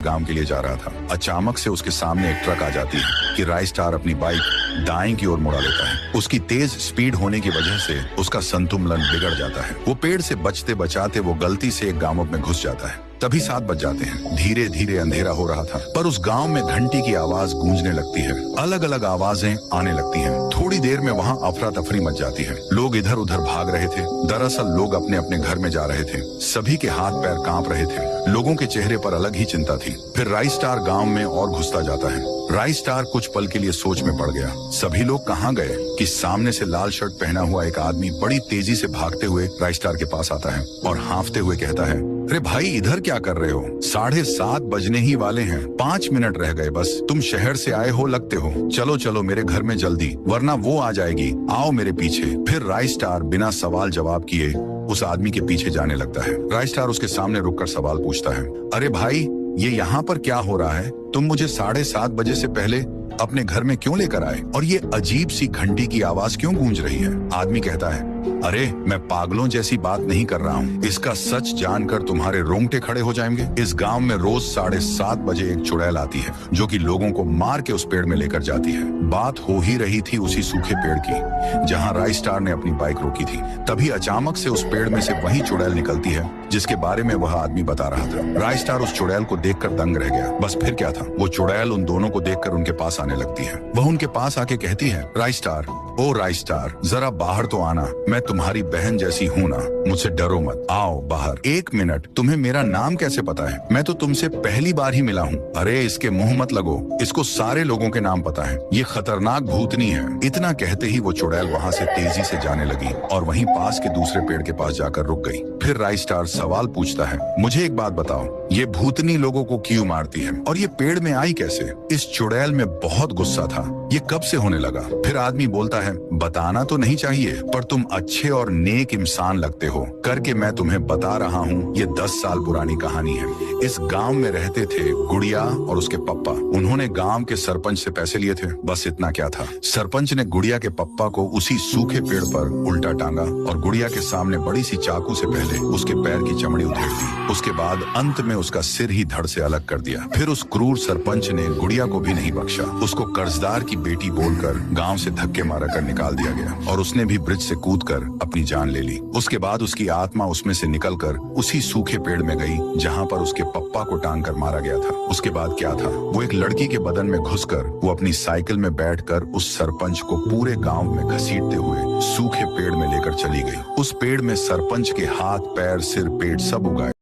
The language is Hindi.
काम के लिए जा रहा था। अचानक से उसके सामने एक ट्रक आ जाती है कि राय स्टार अपनी बाइक दाएं की ओर मुड़ा लेता है। उसकी तेज स्पीड होने की वजह से उसका संतुलन बिगड़ जाता है। वो पेड़ से बचते बचाते वो गलती से एक गांव में घुस जाता है। तभी 7 बज जाते हैं। धीरे धीरे अंधेरा हो रहा था, पर उस गांव में घंटी की आवाज गूंजने लगती है। अलग अलग आवाजें आने लगती हैं। थोड़ी देर में वहां अफरा तफरी मच जाती है। लोग इधर उधर भाग रहे थे। दरअसल लोग अपने अपने घर में जा रहे थे। सभी के हाथ पैर कांप रहे थे। लोगों के चेहरे पर अलग ही चिंता थी। फिर राय स्टार गांव में और घुसता जाता है। राय स्टार कुछ पल के लिए सोच में पड़ गया। सभी लोग कहाँ गए कि सामने से लाल शर्ट पहना हुआ एक आदमी बड़ी तेजी से भागते हुए राय स्टार के पास आता है और हांफते हुए कहता है, अरे भाई, इधर क्या कर रहे हो? 7:30 बजने ही वाले हैं। 5 मिनट रह गए बस। तुम शहर से आए हो लगते हो। चलो चलो मेरे घर में जल्दी, वरना वो आ जाएगी। आओ मेरे पीछे। फिर राय स्टार बिना सवाल जवाब किए उस आदमी के पीछे जाने लगता है। राय स्टार उसके सामने रुककर सवाल पूछता है, अरे भाई, ये यहाँ पर क्या हो रहा है? तुम मुझे 7:30 बजे से पहले अपने घर में क्यों लेकर आए? और ये अजीब सी घंटी की आवाज क्यों गूंज रही है? आदमी कहता है, अरे मैं पागलों जैसी बात नहीं कर रहा हूँ। इसका सच जानकर तुम्हारे रोंगटे खड़े हो जाएंगे। इस गांव में रोज 7:30 बजे एक चुड़ैल आती है जो कि लोगों को मार के उस पेड़ में लेकर जाती है। बात हो ही रही थी उसी सूखे पेड़ की जहाँ राय स्टार ने अपनी बाइक रोकी थी। तभी अचानक से उस पेड़ में से वही चुड़ैल निकलती है जिसके बारे में वह आदमी बता रहा था। राय स्टार उस चुड़ैल को देखकर दंग रह गया। बस फिर क्या था, वो चुड़ैल उन दोनों को देखकर उनके पास आने लगती है। वह उनके पास आके कहती है, राय स्टार, ओ राय स्टार, जरा बाहर तो आना। मैं तुम्हारी बहन जैसी हूँ ना, मुझसे डरो मत। आओ बाहर। 1 मिनट, तुम्हें मेरा नाम कैसे पता है? मैं तो तुमसे पहली बार ही मिला हूँ। अरे इसके मुंह मत लगो, इसको सारे लोगों के नाम पता है। ये खतरनाक भूतनी है। इतना कहते ही वो चुड़ैल वहाँ से तेजी से जाने लगी और वहीं पास के दूसरे पेड़ के पास जाकर रुक गई। फिर राय स्टार सवाल पूछता है, मुझे एक बात बताओ, ये भूतनी लोगों को क्यों मारती है और ये पेड़ में आई कैसे? इस चुड़ैल में बहुत गुस्सा था। ये कब से होने लगा? फिर आदमी बोलता है, बताना तो नहीं चाहिए, पर तुम अच्छे और नेक इंसान लगते हो करके मैं तुम्हें बता रहा हूँ। ये 10 साल पुरानी कहानी है। इस गांव में रहते थे गुड़िया और उसके पप्पा। उन्होंने गांव के सरपंच से पैसे लिए थे। बस इतना क्या था। सरपंच ने गुड़िया के पप्पा को उसी सूखे पेड़ पर उल्टा टांगा और गुड़िया के सामने बड़ी सी चाकू से पहले उसके पैर की चमड़ी उधेड़ दी। उसके बाद अंत में उसका सिर ही धड़ से अलग कर दिया। फिर उस क्रूर सरपंच ने गुड़िया को भी नहीं बख्शा। उसको कर्जदार की बेटी बोलकर गांव से धक्के मारा कर निकाल दिया गया और उसने भी ब्रिज से कूदकर अपनी जान ले ली। उसके बाद उसकी आत्मा उसमें से निकलकर उसी सूखे पेड़ में गई जहां पर उसके पप्पा को टांग कर मारा गया था। उसके बाद क्या था, वो एक लड़की के बदन में घुसकर वो अपनी साइकिल में बैठकर उस सरपंच को पूरे गांव में घसीटते हुए सूखे पेड़ में लेकर चली गई। उस पेड़ में सरपंच के हाथ, पैर, सिर, पेट सब उगाए।